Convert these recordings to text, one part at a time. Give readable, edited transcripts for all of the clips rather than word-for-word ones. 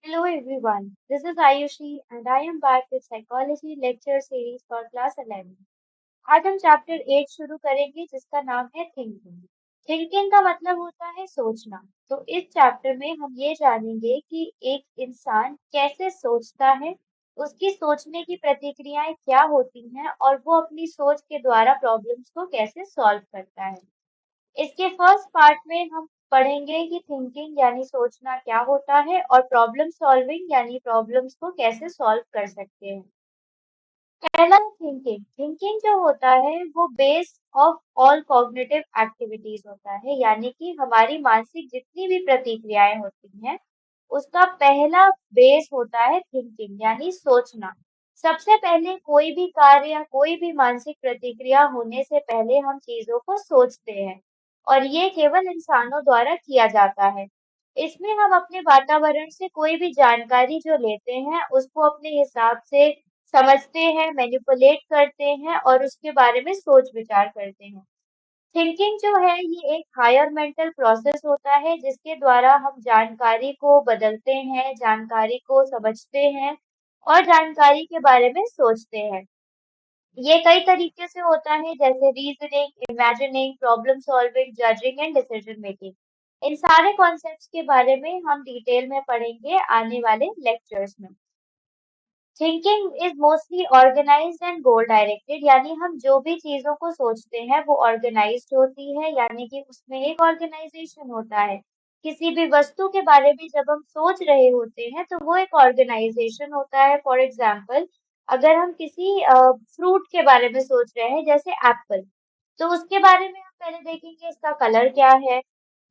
Hello everyone, this is Ayushi and I am back with Psychology Lecture Series for Class 11. आज हम chapter 8 शुरू करेंगे जिसका नाम है थिंकिंग। थिंकिंग का मतलब होता है सोचना। तो इस चैप्टर में हम ये जानेंगे कि एक इंसान कैसे सोचता है, उसकी सोचने की प्रतिक्रियाएं क्या होती हैं और वो अपनी सोच के द्वारा प्रॉब्लम्स को कैसे सॉल्व करता है। इसके फर्स्ट पार्ट में हम पढ़ेंगे कि थिंकिंग यानी सोचना क्या होता है और प्रॉब्लम सॉल्विंग यानी प्रॉब्लम्स को कैसे सॉल्व कर सकते हैं। पहला है थिंकिंग। थिंकिंग जो होता है वो base of all cognitive activities होता है, यानी कि हमारी मानसिक जितनी भी प्रतिक्रियाएं होती हैं उसका पहला बेस होता है थिंकिंग यानी सोचना। सबसे पहले कोई भी कार्य या कोई भी मानसिक प्रतिक्रिया होने से पहले हम चीजों को सोचते हैं और ये केवल इंसानों द्वारा किया जाता है। इसमें हम अपने वातावरण से कोई भी जानकारी जो लेते हैं उसको अपने हिसाब से समझते हैं, मैनिपुलेट करते हैं और उसके बारे में सोच विचार करते हैं। थिंकिंग जो है ये एक हायर मेंटल प्रोसेस होता है जिसके द्वारा हम जानकारी को बदलते हैं, जानकारी को समझते हैं और जानकारी के बारे में सोचते हैं। ये कई तरीके से होता है जैसे reasoning, imagining, problem solving, judging and decision making. इन सारे कॉन्सेप्ट्स के बारे में हम डिटेल में पढ़ेंगे आने वाले लेक्चर्स में। Thinking is mostly organised and goal directed, यानी हम जो भी चीजों को सोचते हैं वो ऑर्गेनाइज्ड होती है, यानी कि उसमें एक ऑर्गेनाइजेशन होता है। किसी भी वस्तु के बारे में जब हम सोच रहे होते हैं तो वो एक ऑर्गेनाइजेशन होता है। फॉर एग्जाम्पल, अगर हम किसी फ्रूट के बारे में सोच रहे हैं जैसे एप्पल, तो उसके बारे में हम पहले देखेंगे इसका कलर क्या है,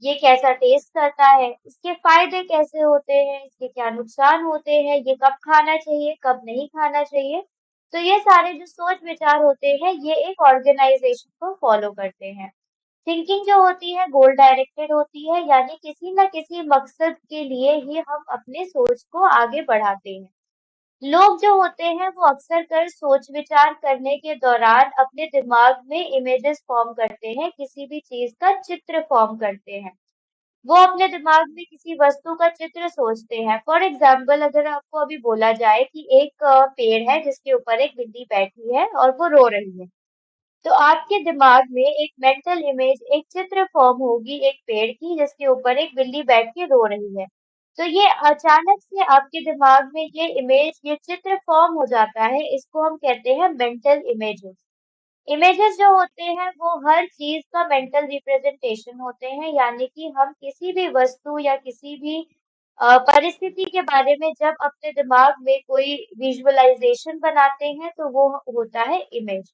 ये कैसा टेस्ट करता है, इसके फायदे कैसे होते हैं, इसके क्या नुकसान होते हैं, ये कब खाना चाहिए, कब नहीं खाना चाहिए। तो ये सारे जो सोच विचार होते हैं ये एक ऑर्गेनाइजेशन को फॉलो करते हैं। थिंकिंग जो होती है गोल डायरेक्टेड होती है, यानी किसी न किसी मकसद के लिए ही हम अपने सोच को आगे बढ़ाते हैं। लोग जो होते हैं वो अक्सर कर सोच विचार करने के दौरान अपने दिमाग में इमेजेस फॉर्म करते हैं, किसी भी चीज का चित्र फॉर्म करते हैं। वो अपने दिमाग में किसी वस्तु का चित्र सोचते हैं। फॉर एग्जाम्पल, अगर आपको अभी बोला जाए कि एक पेड़ है जिसके ऊपर एक बिल्ली बैठी है और वो रो रही है, तो आपके दिमाग में एक मेंटल इमेज, एक चित्र फॉर्म होगी एक पेड़ की जिसके ऊपर एक बिल्ली बैठ के रो रही है। तो ये अचानक से आपके दिमाग में ये इमेज, ये चित्र फॉर्म हो जाता है, इसको हम कहते हैं मेंटल इमेजेस। इमेजेस जो होते हैं वो हर चीज का मेंटल रिप्रेजेंटेशन होते हैं, यानी कि हम किसी भी वस्तु या किसी भी परिस्थिति के बारे में जब अपने दिमाग में कोई विजुअलाइजेशन बनाते हैं तो वो होता है इमेज।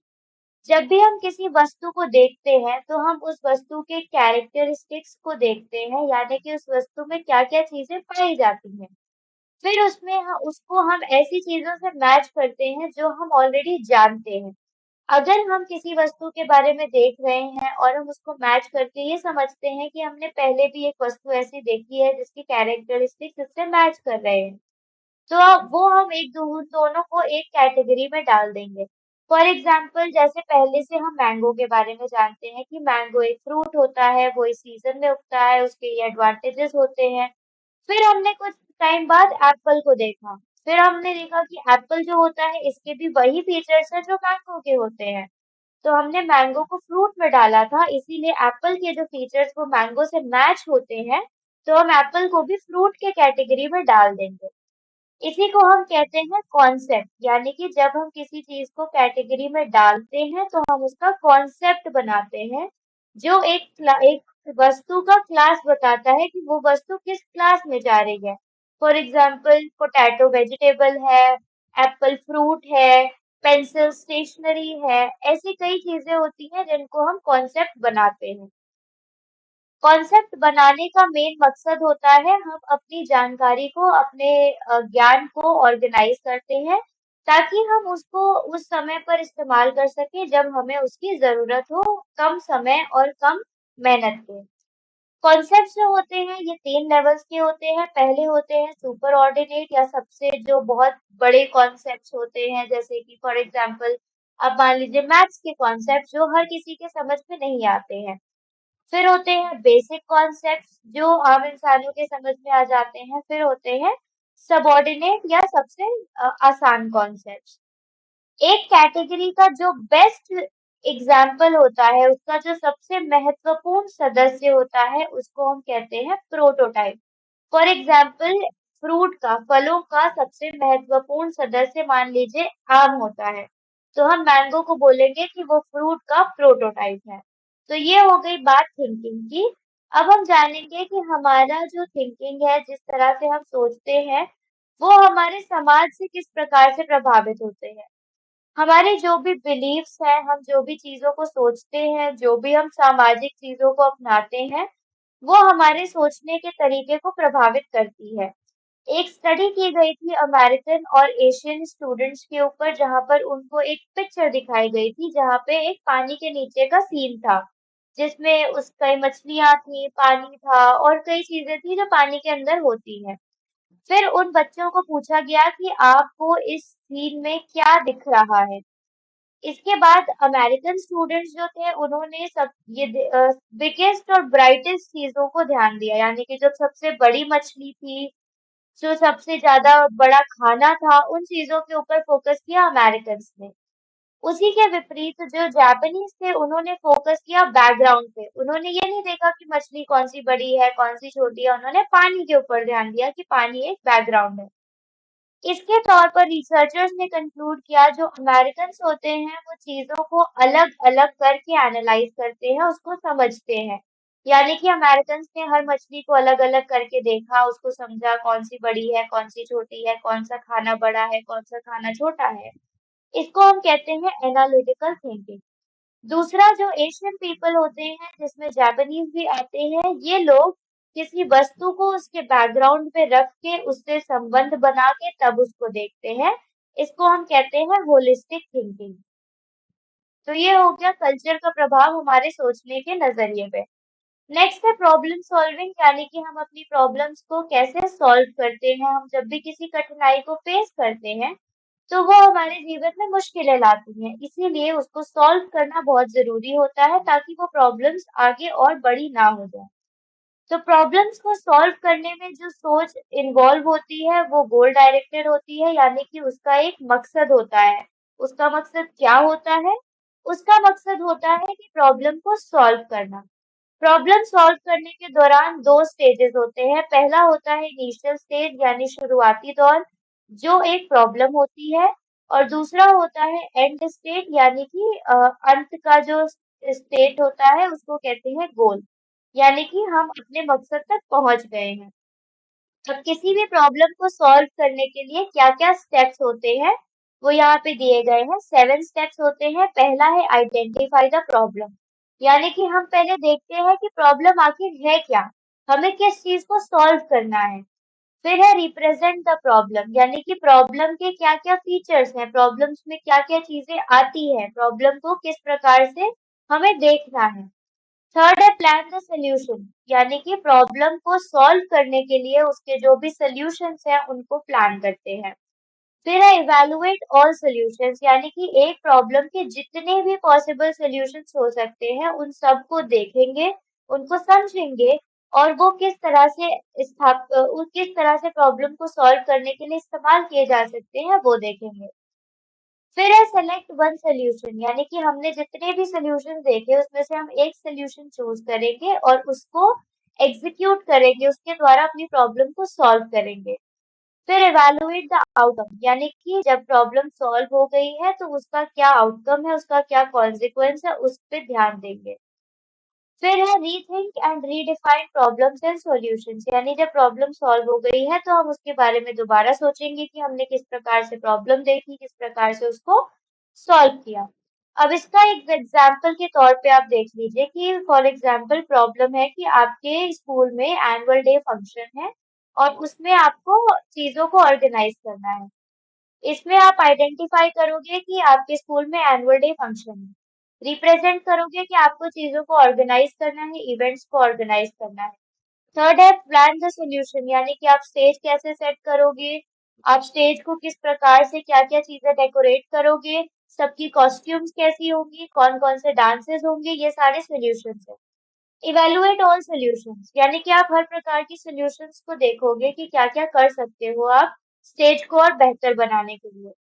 जब भी हम किसी वस्तु को देखते हैं तो हम उस वस्तु के कैरेक्टरिस्टिक्स को देखते हैं, यानी कि उस वस्तु में क्या-क्या चीजें पाई जाती हैं। फिर उसमें उसको हम ऐसी चीजों से मैच करते हैं जो हम ऑलरेडी जानते हैं। अगर हम किसी वस्तु के बारे में देख रहे हैं और हम उसको मैच करके ये समझते हैं कि हमने पहले भी एक वस्तु ऐसी देखी है जिसकी कैरेक्टरिस्टिक्स इससे मैच कर रहे हैं, तो अब वो हम एक दोनों को एक कैटेगरी में डाल देंगे। फॉर एग्जाम्पल, जैसे पहले से हम मैंगो के बारे में जानते हैं कि मैंगो एक फ्रूट होता है, वो इस सीजन में उगता है, उसके ये एडवांटेजेस होते हैं। फिर हमने कुछ टाइम बाद एप्पल को देखा। फिर हमने देखा कि एप्पल जो होता है इसके भी वही फीचर्स हैं जो मैंगो के होते हैं। तो हमने मैंगो को फ्रूट में डाला था, इसीलिए एप्पल के जो फीचर्स वो मैंगो से मैच होते हैं, तो हम एप्पल को भी फ्रूट के कैटेगरी में डाल देंगे। इसी को हम कहते हैं कॉन्सेप्ट, यानी कि जब हम किसी चीज को कैटेगरी में डालते हैं तो हम उसका कॉन्सेप्ट बनाते हैं, जो एक वस्तु का क्लास बताता है कि वो वस्तु किस क्लास में जा रही है। फॉर एग्जाम्पल, पोटैटो वेजिटेबल है, एप्पल फ्रूट है, पेंसिल स्टेशनरी है। ऐसी कई चीजें होती हैं जिनको हम कॉन्सेप्ट बनाते हैं। कॉन्सेप्ट बनाने का मेन मकसद होता है हम अपनी जानकारी को, अपने ज्ञान को ऑर्गेनाइज करते हैं ताकि हम उसको उस समय पर इस्तेमाल कर सकें जब हमें उसकी जरूरत हो, कम समय और कम मेहनत पे। कॉन्सेप्ट्स जो होते हैं ये 3 लेवल्स के होते हैं। पहले होते हैं सुपर ऑर्डिनेट, या सबसे जो बहुत बड़े कॉन्सेप्ट्स होते हैं, जैसे कि फॉर एग्जांपल अब मान लीजिए मैथ्स के कॉन्सेप्ट जो हर किसी के समझ में नहीं आते हैं। फिर होते हैं बेसिक कॉन्सेप्ट्स जो आम इंसानों के समझ में आ जाते हैं। फिर होते हैं सबऑर्डिनेट या सबसे आसान कॉन्सेप्ट। एक कैटेगरी का जो बेस्ट एग्जाम्पल होता है, उसका जो सबसे महत्वपूर्ण सदस्य होता है, उसको हम कहते हैं प्रोटोटाइप। फॉर एग्जाम्पल, फ्रूट का, फलों का सबसे महत्वपूर्ण सदस्य मान लीजिए आम होता है, तो हम मैंगो को बोलेंगे कि वो फ्रूट का प्रोटोटाइप है। तो ये हो गई बात थिंकिंग की। अब हम जानेंगे कि हमारा जो थिंकिंग है, जिस तरह से हम सोचते हैं, वो हमारे समाज से किस प्रकार से प्रभावित होते हैं। हमारे जो भी बिलीफ्स हैं, हम जो भी चीजों को सोचते हैं, जो भी हम सामाजिक चीजों को अपनाते हैं, वो हमारे सोचने के तरीके को प्रभावित करती है। एक स्टडी की गई थी अमेरिकन और एशियन स्टूडेंट्स के ऊपर, जहां पर उनको एक पिक्चर दिखाई गई थी, जहां पे एक पानी के नीचे का सीन था, जिसमें उस कई मछलियां थी, पानी था और कई चीजें थी जो पानी के अंदर होती हैं। फिर उन बच्चों को पूछा गया कि आपको इस सीन में क्या दिख रहा है। इसके बाद अमेरिकन स्टूडेंट्स जो थे, उन्होंने सब ये बिगेस्ट और ब्राइटेस्ट चीजों को ध्यान दिया, यानी कि जो सबसे बड़ी मछली थी, जो सबसे ज्यादा बड़ा खाना था, उन चीजों के ऊपर फोकस किया अमेरिकन्स ने। उसी के विपरीत जो जापानीज थे, उन्होंने फोकस किया बैकग्राउंड पे। उन्होंने ये नहीं देखा कि मछली कौन सी बड़ी है, कौन सी छोटी है, उन्होंने पानी के ऊपर ध्यान दिया कि पानी एक बैकग्राउंड है। इसके तौर पर रिसर्चर्स ने कंक्लूड किया, जो अमेरिकन्स होते हैं, वो चीजों को अलग अलग करके एनालाइज करते हैं, उसको समझते हैं। यानी कि अमेरिकन्स ने हर मछली को अलग अलग करके देखा, उसको समझा, कौन सी बड़ी है, कौन सी छोटी है, कौन सा खाना बड़ा है, कौन सा खाना छोटा है। इसको हम कहते हैं एनालिटिकल थिंकिंग। दूसरा जो एशियन पीपल होते हैं, जिसमें जापानीज भी आते हैं, ये लोग किसी वस्तु को उसके बैकग्राउंड पे रख के, उससे संबंध बना के तब उसको देखते हैं। इसको हम कहते हैं होलिस्टिक थिंकिंग। तो ये हो गया कल्चर का प्रभाव हमारे सोचने के नजरिए पे। नेक्स्ट है प्रॉब्लम सॉल्विंग, यानी कि हम अपनी प्रॉब्लम्स को कैसे सॉल्व करते हैं। हम जब भी किसी कठिनाई को फेस करते हैं, तो वो हमारे जीवन में मुश्किलें लाती हैं, इसीलिए उसको सॉल्व करना बहुत जरूरी होता है, ताकि वो प्रॉब्लम्स आगे और बड़ी ना हो जाए। तो प्रॉब्लम्स को सॉल्व करने में जो सोच इन्वॉल्व होती है, वो गोल डायरेक्टेड होती है, यानी कि उसका एक मकसद होता है। उसका मकसद क्या होता है? उसका मकसद होता है कि प्रॉब्लम को सॉल्व करना। प्रॉब्लम सॉल्व करने के दौरान दो स्टेजेस होते हैं। पहला होता है इनिशियल स्टेज, यानी शुरुआती दौर, जो एक प्रॉब्लम होती है। और दूसरा होता है एंड स्टेट, यानी कि अंत का जो स्टेट होता है, उसको कहते हैं गोल, यानी कि हम अपने मकसद तक पहुंच गए हैं। अब किसी भी प्रॉब्लम को सॉल्व करने के लिए क्या क्या स्टेप्स होते हैं, वो यहाँ पे दिए गए हैं। 7 स्टेप्स होते हैं। पहला है आइडेंटिफाई द प्रॉब्लम, यानी कि हम पहले देखते हैं कि प्रॉब्लम आखिर है क्या, हमें किस चीज को सॉल्व करना है। फिर है रिप्रेजेंट द प्रॉब्लम, यानी कि प्रॉब्लम के क्या क्या फीचर्स हैं, प्रॉब्लम्स में क्या क्या चीजें आती है, प्रॉब्लम को किस प्रकार से हमें देखना है। थर्ड है प्लान द सोल्यूशन, यानी कि प्रॉब्लम को सॉल्व करने के लिए उसके जो भी सोल्यूशंस हैं, उनको प्लान करते हैं। फिर है इवैल्यूएट ऑल सॉल्यूशंस, यानी कि एक प्रॉब्लम के जितने भी पॉसिबल सॉल्यूशंस हो सकते हैं, उन सबको देखेंगे, उनको समझेंगे, और वो किस तरह से किस तरह से प्रॉब्लम को सॉल्व करने के लिए इस्तेमाल किए जा सकते हैं, वो देखेंगे। फिर है सेलेक्ट वन सोल्यूशन, यानी कि हमने जितने भी सोल्यूशन देखे, उसमें से हम एक सोल्यूशन चूज करेंगे और उसको एग्जीक्यूट करेंगे, उसके द्वारा अपनी प्रॉब्लम को सॉल्व करेंगे। फिर इवैल्यूएट द आउटकम, यानी कि जब प्रॉब्लम सॉल्व हो गई है, तो उसका क्या आउटकम है, उसका क्या कॉन्सिक्वेंस है, उस पर ध्यान देंगे। फिर है rethink and redefine problems and solutions, यानी जब प्रॉब्लम सॉल्व हो गई है, तो हम उसके बारे में दोबारा सोचेंगे कि हमने किस प्रकार से प्रॉब्लम देखी, किस प्रकार से उसको सॉल्व किया। अब इसका एक एग्जाम्पल के तौर पे आप देख लीजिए कि फॉर एग्जाम्पल प्रॉब्लम है कि आपके स्कूल में एनुअल डे फंक्शन है, और उसमें आपको चीजों को ऑर्गेनाइज करना है। इसमें आप आइडेंटिफाई करोगे कि आपके स्कूल में एनुअल डे फंक्शन है, रिप्रेजेंट करोगे कि आपको चीजों को ऑर्गेनाइज करना है, इवेंट्स को ऑर्गेनाइज करना है। थर्ड है प्लान द सोल्यूशन, यानी कि आप स्टेज कैसे सेट करोगे, आप स्टेज को किस प्रकार से क्या क्या चीजें डेकोरेट करोगे, सबकी कॉस्ट्यूम्स कैसी होंगी, कौन कौन से डांसेस होंगे, ये सारे सोल्यूशंस है। इवेलुएट ऑल सॉल्यूशंस यानी कि आप हर प्रकार की सॉल्यूशंस को देखोगे कि क्या क्या कर सकते हो आप स्टेज को और बेहतर बनाने के लिए।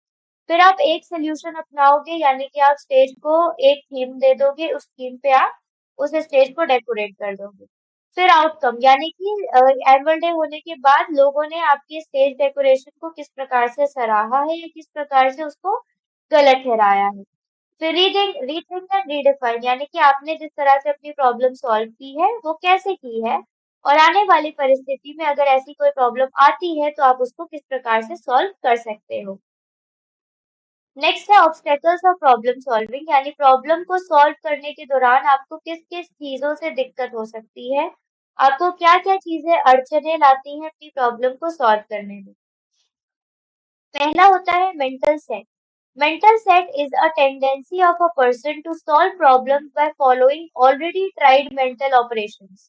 फिर आप एक सॉल्यूशन अपनाओगे यानी कि आप स्टेज को एक थीम दे दोगे, उस थीम पे आप उस स्टेज को डेकोरेट कर दोगे। फिर आउटकम यानी कि एनुअल डे होने के बाद लोगों ने आपके स्टेज डेकोरेशन को किस प्रकार से सराहा है या किस प्रकार से उसको गलत ठहराया है। फिर रीथिंक रीथिंक एंड रीडिफाइन यानी कि आपने जिस तरह से अपनी प्रॉब्लम सॉल्व की है वो कैसे की है और आने वाली परिस्थिति में अगर ऐसी कोई प्रॉब्लम आती है तो आप उसको किस प्रकार से सॉल्व कर सकते हो। नेक्स्ट है ऑब्स्टेकल्स और प्रॉब्लम सॉल्विंग यानी प्रॉब्लम को सॉल्व करने के दौरान आपको किस किस चीजों से दिक्कत हो सकती है, आपको क्या क्या चीजें अड़चने लाती हैं अपनी प्रॉब्लम को सॉल्व करने में। पहला होता है mental set. Mental set is a tendency of a person to solve problems by following already tried mental operations.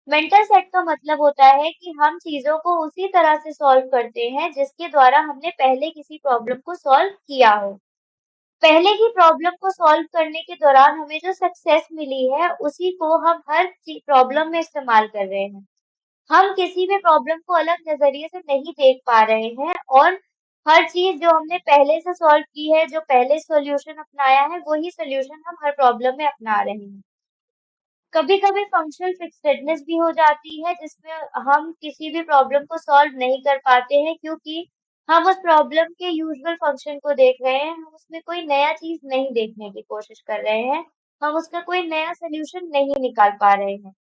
Mental set का मतलब होता है कि हम चीजों को उसी तरह से सॉल्व करते हैं जिसके द्वारा हमने पहले किसी प्रॉब्लम को सॉल्व किया हो। पहले की प्रॉब्लम को सॉल्व करने के दौरान हमें जो सक्सेस मिली है उसी को हम हर प्रॉब्लम में इस्तेमाल कर रहे हैं। हम किसी भी प्रॉब्लम को अलग नजरिए से नहीं देख पा रहे हैं और हर चीज जो हमने पहले से सॉल्व की है, जो पहले सॉल्यूशन अपनाया है, वही सॉल्यूशन हम हर प्रॉब्लम में अपना रहे हैं। कभी कभी फंक्शनल फिक्सेडनेस भी हो जाती है जिसमें हम किसी भी प्रॉब्लम को सॉल्व नहीं कर पाते हैं क्योंकि हम उस प्रॉब्लम के यूजुअल फंक्शन को देख रहे हैं, हम उसमें कोई नया चीज नहीं देखने की कोशिश कर रहे हैं, हम उसका कोई नया सोल्यूशन नहीं निकाल पा रहे हैं।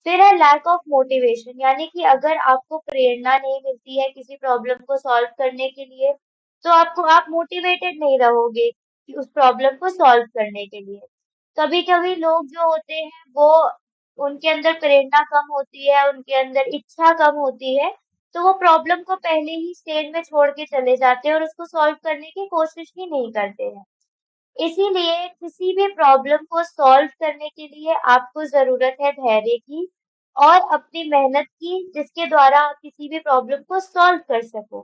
फिर है लैक ऑफ मोटिवेशन यानी कि अगर आपको प्रेरणा नहीं मिलती है किसी प्रॉब्लम को सॉल्व करने के लिए तो आप मोटिवेटेड नहीं रहोगे कि उस प्रॉब्लम को सॉल्व करने के लिए। कभी कभी लोग जो होते हैं वो उनके अंदर प्रेरणा कम होती है, उनके अंदर इच्छा कम होती है, तो वो प्रॉब्लम को पहले ही स्टेज में छोड़ के चले जाते हैं और उसको सॉल्व करने की कोशिश ही नहीं करते हैं। इसीलिए किसी भी प्रॉब्लम को सॉल्व करने के लिए आपको ज़रूरत है धैर्य की और अपनी मेहनत की जिसके द्वारा आप किसी भी प्रॉब्लम को सॉल्व कर सको।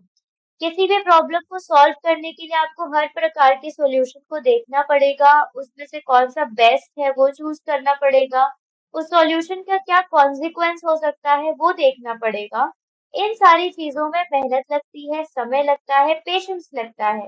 किसी भी प्रॉब्लम को सॉल्व करने के लिए आपको हर प्रकार के सॉल्यूशन को देखना पड़ेगा, उसमें से कौन-सा बेस्ट है वो चूज़ करना पड़ेगा, उस सॉल्यूशन का क्या कॉन्सिक्वेंस हो सकता है वो देखना पड़ेगा। इन सारी चीज़ों में मेहनत लगती है, समय लगता है, पेशेंस लगता है।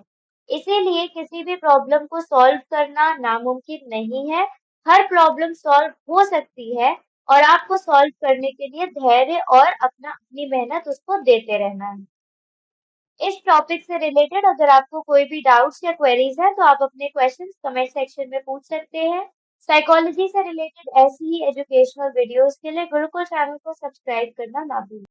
इसीलिए किसी भी प्रॉब्लम को सॉल्व करना नामुमकिन नहीं है। हर प्रॉब्लम सॉल्व हो सकती है और आपको सॉल्व करने के लिए धैर्य और अपनी मेहनत उसको देते रहना है। इस टॉपिक से रिलेटेड अगर आपको कोई भी डाउट्स या क्वेरीज है तो आप अपने क्वेश्चंस कमेंट सेक्शन में पूछ सकते हैं। साइकोलॉजी से रिलेटेड ऐसी ही एजुकेशनल वीडियोस के लिए गुरुकुल चैनल को सब्सक्राइब करना ना भूलें।